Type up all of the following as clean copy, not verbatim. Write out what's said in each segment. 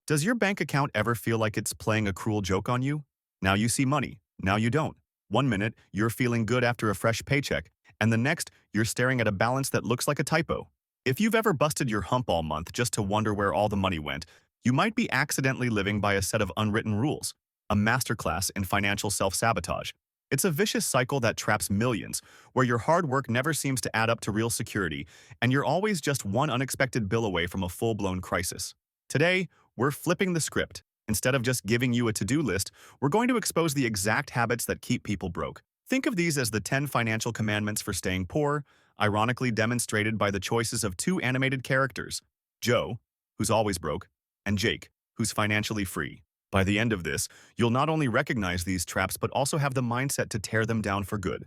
Does your bank account ever feel like it's playing a cruel joke on you? Now you see money, now you don't. One minute, you're feeling good after a fresh paycheck, and the next, you're staring at a balance that looks like a typo. If you've ever busted your hump all month just to wonder where all the money went, you might be accidentally living by a set of unwritten rules, a masterclass in financial self-sabotage. It's a vicious cycle that traps millions, where your hard work never seems to add up to real security, and you're always just one unexpected bill away from a full-blown crisis. Today, we're flipping the script. Instead of just giving you a to-do list, we're going to expose the exact habits that keep people broke. Think of these as the 10 financial commandments for staying poor, ironically demonstrated by the choices of two animated characters, Joe, who's always broke, and Jake, who's financially free. By the end of this, you'll not only recognize these traps but also have the mindset to tear them down for good.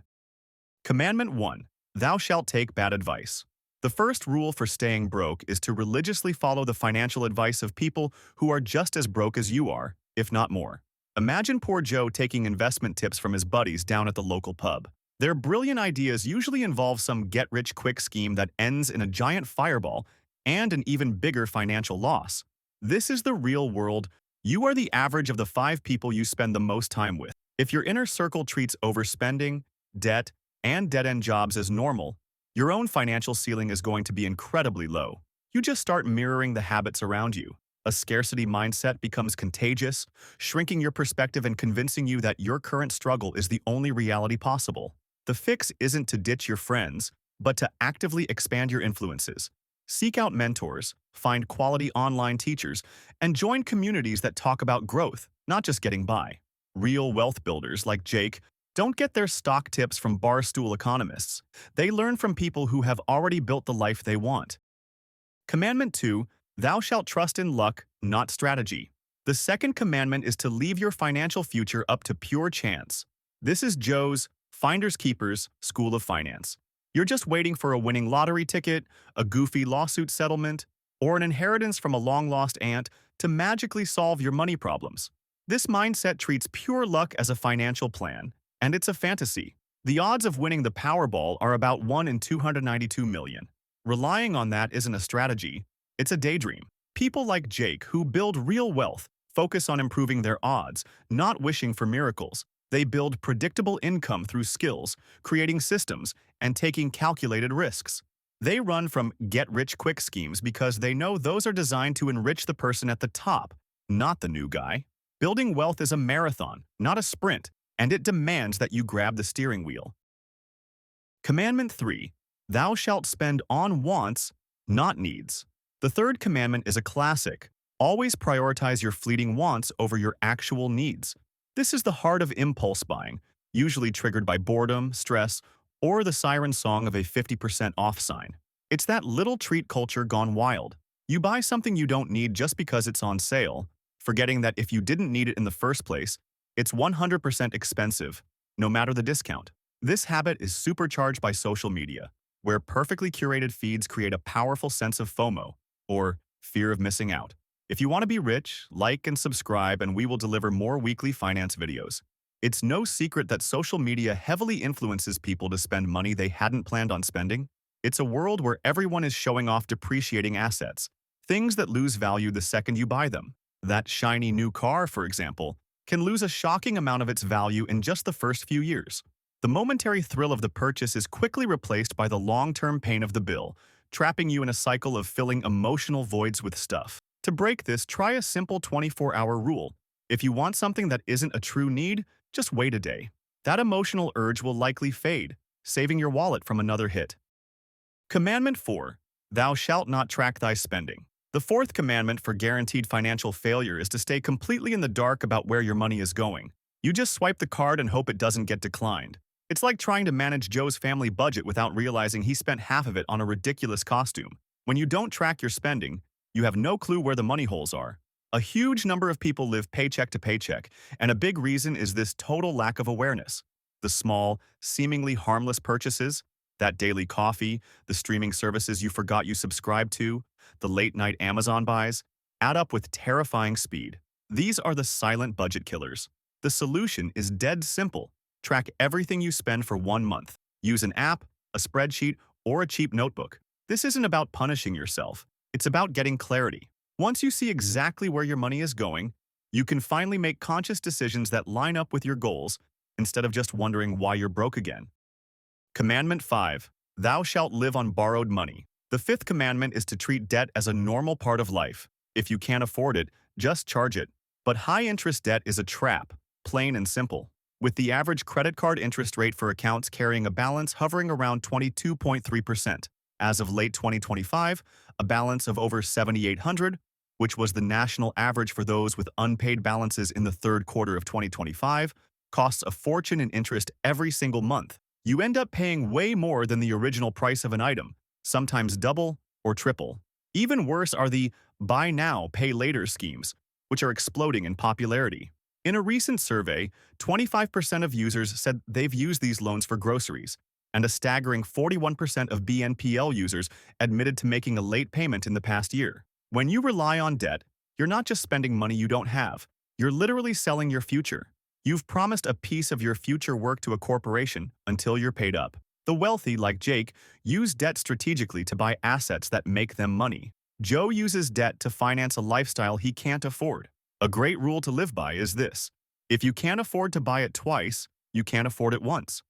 Commandment 1. Thou shalt take bad advice. The first rule for staying broke is to religiously follow the financial advice of people who are just as broke as you are, if not more. Imagine poor Joe taking investment tips from his buddies down at the local pub. Their brilliant ideas usually involve some get-rich-quick scheme that ends in a giant fireball and an even bigger financial loss. This is the real world. You are the average of the 5 people you spend the most time with. If your inner circle treats overspending, debt, and dead-end jobs as normal, your own financial ceiling is going to be incredibly low. You just start mirroring the habits around you. A scarcity mindset becomes contagious, shrinking your perspective and convincing you that your current struggle is the only reality possible. The fix isn't to ditch your friends, but to actively expand your influences. Seek out mentors, find quality online teachers, and join communities that talk about growth, not just getting by. Real wealth builders like Jake don't get their stock tips from barstool economists. They learn from people who have already built the life they want. Commandment 2. Thou shalt trust in luck, not strategy. The second commandment is to leave your financial future up to pure chance. This is Joe's Finders Keepers School of Finance. You're just waiting for a winning lottery ticket, a goofy lawsuit settlement, or an inheritance from a long-lost aunt to magically solve your money problems. This mindset treats pure luck as a financial plan, and it's a fantasy. The odds of winning the Powerball are about 1 in 292 million. Relying on that isn't a strategy, it's a daydream. People like Jake, who build real wealth, focus on improving their odds, not wishing for miracles. They build predictable income through skills, creating systems, and taking calculated risks. They run from get-rich-quick schemes because they know those are designed to enrich the person at the top, not the new guy. Building wealth is a marathon, not a sprint, and it demands that you grab the steering wheel. Commandment 3. Thou shalt spend on wants, not needs. The third commandment is a classic. Always prioritize your fleeting wants over your actual needs. This is the heart of impulse buying, usually triggered by boredom, stress, or the siren song of a 50% off sign. It's that little treat culture gone wild. You buy something you don't need just because it's on sale, forgetting that if you didn't need it in the first place, it's 100% expensive, no matter the discount. This habit is supercharged by social media, where perfectly curated feeds create a powerful sense of FOMO, or fear of missing out. If you want to be rich, like and subscribe, and we will deliver more weekly finance videos. It's no secret that social media heavily influences people to spend money they hadn't planned on spending. It's a world where everyone is showing off depreciating assets, things that lose value the second you buy them. That shiny new car, for example, can lose a shocking amount of its value in just the first few years. The momentary thrill of the purchase is quickly replaced by the long-term pain of the bill, trapping you in a cycle of filling emotional voids with stuff. To break this, try a simple 24-hour rule. If you want something that isn't a true need, just wait a day. That emotional urge will likely fade, saving your wallet from another hit. Commandment 4. Thou shalt not track thy spending. The fourth commandment for guaranteed financial failure is to stay completely in the dark about where your money is going. You just swipe the card and hope it doesn't get declined. It's like trying to manage Joe's family budget without realizing he spent half of it on a ridiculous costume. When you don't track your spending, you have no clue where the money holes are. A huge number of people live paycheck to paycheck, and a big reason is this total lack of awareness. The small, seemingly harmless purchases, that daily coffee, the streaming services you forgot you subscribed to, the late-night Amazon buys, add up with terrifying speed. These are the silent budget killers. The solution is dead simple. Track everything you spend for 1 month. Use an app, a spreadsheet, or a cheap notebook. This isn't about punishing yourself. It's about getting clarity. Once you see exactly where your money is going, you can finally make conscious decisions that line up with your goals instead of just wondering why you're broke again. Commandment 5. Thou shalt live on borrowed money. The fifth commandment is to treat debt as a normal part of life. If you can't afford it, just charge it. But high-interest debt is a trap, plain and simple. With the average credit card interest rate for accounts carrying a balance hovering around 22.3%. As of late 2025, a balance of over $7,800, which was the national average for those with unpaid balances in the third quarter of 2025, costs a fortune in interest every single month. You end up paying way more than the original price of an item, sometimes double or triple. Even worse are the buy now, pay later schemes, which are exploding in popularity. In a recent survey, 25% of users said they've used these loans for groceries, and a staggering 41% of BNPL users admitted to making a late payment in the past year. When you rely on debt, you're not just spending money you don't have, you're literally selling your future. You've promised a piece of your future work to a corporation until you're paid up. The wealthy, like Jake, use debt strategically to buy assets that make them money. Joe uses debt to finance a lifestyle he can't afford. A great rule to live by is this: if you can't afford to buy it twice, you can't afford it once.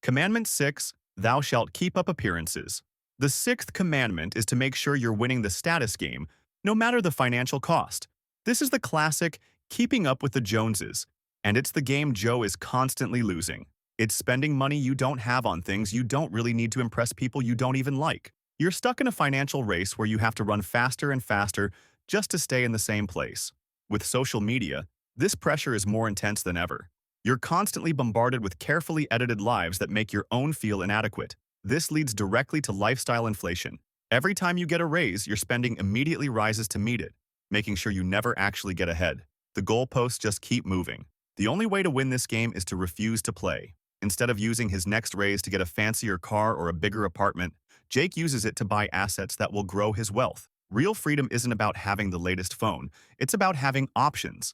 Commandment 6. Thou shalt keep up appearances. The sixth commandment is to make sure you're winning the status game, no matter the financial cost. This is the classic keeping up with the Joneses, and it's the game Joe is constantly losing. It's spending money you don't have on things you don't really need to impress people you don't even like. You're stuck in a financial race where you have to run faster and faster just to stay in the same place. With social media, this pressure is more intense than ever. You're constantly bombarded with carefully edited lives that make your own feel inadequate. This leads directly to lifestyle inflation. Every time you get a raise, your spending immediately rises to meet it, making sure you never actually get ahead. The goalposts just keep moving. The only way to win this game is to refuse to play. Instead of using his next raise to get a fancier car or a bigger apartment, Jake uses it to buy assets that will grow his wealth. Real freedom isn't about having the latest phone, it's about having options.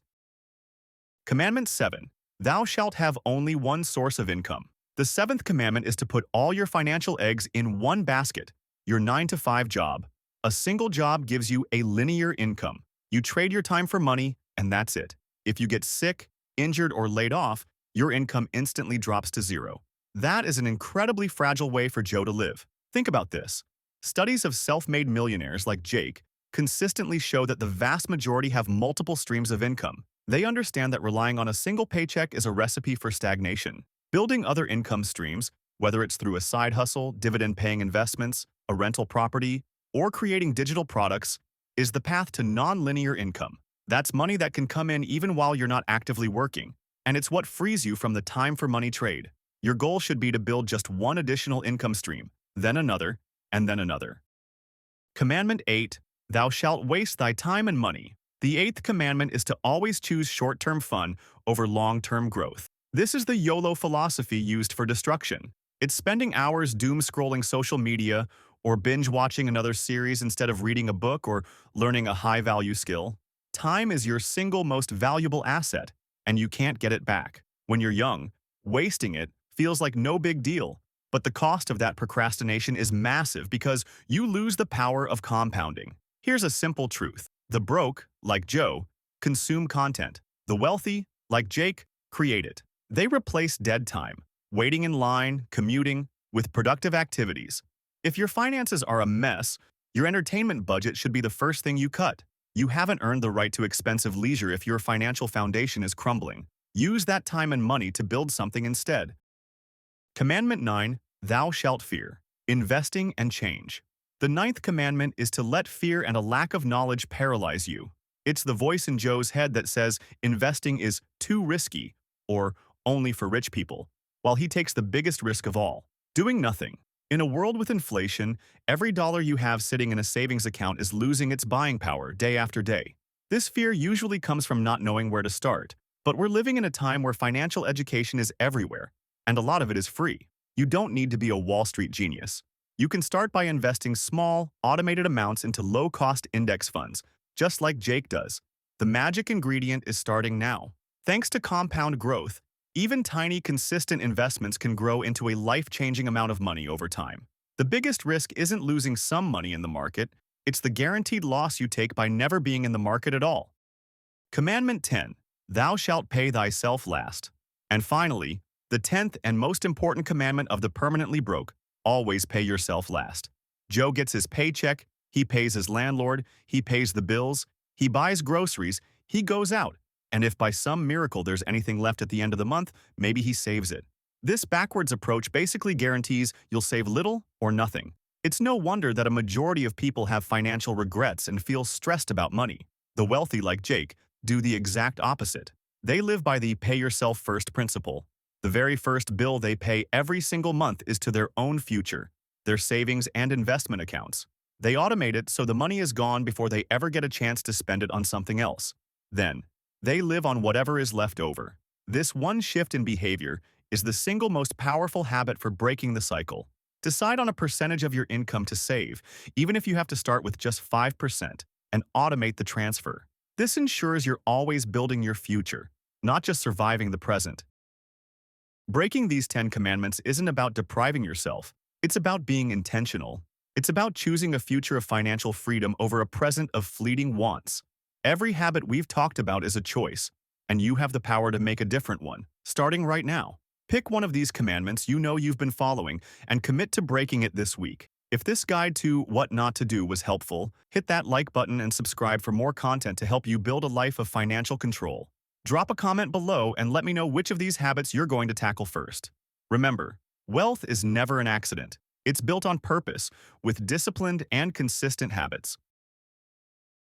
Commandment 7. Thou shalt have only one source of income. The seventh commandment is to put all your financial eggs in one basket, your 9-to-5 job. A single job gives you a linear income. You trade your time for money, and that's it. If you get sick, injured, or laid off, your income instantly drops to zero. That is an incredibly fragile way for Joe to live. Think about this. Studies of self-made millionaires like Jake consistently show that the vast majority have multiple streams of income. They understand that relying on a single paycheck is a recipe for stagnation. Building other income streams, whether it's through a side hustle, dividend-paying investments, a rental property, or creating digital products, is the path to non-linear income. That's money that can come in even while you're not actively working, and it's what frees you from the time for money trade. Your goal should be to build just one additional income stream, then another, and then another. Commandment 8. Thou shalt waste thy time and money. The eighth commandment is to always choose short-term fun over long-term growth. This is the YOLO philosophy used for destruction. It's spending hours doom-scrolling social media or binge-watching another series instead of reading a book or learning a high-value skill. Time is your single most valuable asset, and you can't get it back. When you're young, wasting it feels like no big deal. But the cost of that procrastination is massive because you lose the power of compounding. Here's a simple truth. The broke, like Joe, consume content. The wealthy, like Jake, create it. They replace dead time, waiting in line, commuting, with productive activities. If your finances are a mess, your entertainment budget should be the first thing you cut. You haven't earned the right to expensive leisure if your financial foundation is crumbling. Use that time and money to build something instead. Commandment 9. Thou shalt fear. Investing and change. The ninth commandment is to let fear and a lack of knowledge paralyze you. It's the voice in Joe's head that says investing is too risky or only for rich people, while he takes the biggest risk of all, doing nothing. In a world with inflation, every dollar you have sitting in a savings account is losing its buying power day after day. This fear usually comes from not knowing where to start, but we're living in a time where financial education is everywhere, and a lot of it is free. You don't need to be a Wall Street genius. You can start by investing small, automated amounts into low-cost index funds, just like Jake does. The magic ingredient is starting now. Thanks to compound growth, even tiny, consistent investments can grow into a life-changing amount of money over time. The biggest risk isn't losing some money in the market, It's the guaranteed loss you take by never being in the market at all. Commandment 10. Thou shalt pay thyself last. And finally, the 10th and most important commandment of the permanently broke, always pay yourself last. Joe gets his paycheck, he pays his landlord, he pays the bills, he buys groceries, he goes out, and if by some miracle there's anything left at the end of the month, maybe he saves it. This backwards approach basically guarantees you'll save little or nothing. It's no wonder that a majority of people have financial regrets and feel stressed about money. The wealthy, like Jake, do the exact opposite. They live by the pay yourself first principle. The very first bill they pay every single month is to their own future, their savings and investment accounts. They automate it so the money is gone before they ever get a chance to spend it on something else. Then, they live on whatever is left over. This one shift in behavior is the single most powerful habit for breaking the cycle. Decide on a percentage of your income to save, even if you have to start with just 5%, and automate the transfer. This ensures you're always building your future, not just surviving the present. Breaking these 10 commandments isn't about depriving yourself. It's about being intentional. It's about choosing a future of financial freedom over a present of fleeting wants. Every habit we've talked about is a choice, and you have the power to make a different one, starting right now. Pick one of these commandments you know you've been following and commit to breaking it this week. If this guide to what not to do was helpful, hit that like button and subscribe for more content to help you build a life of financial control. Drop a comment below and let me know which of these habits you're going to tackle first. Remember, wealth is never an accident. It's built on purpose, with disciplined and consistent habits.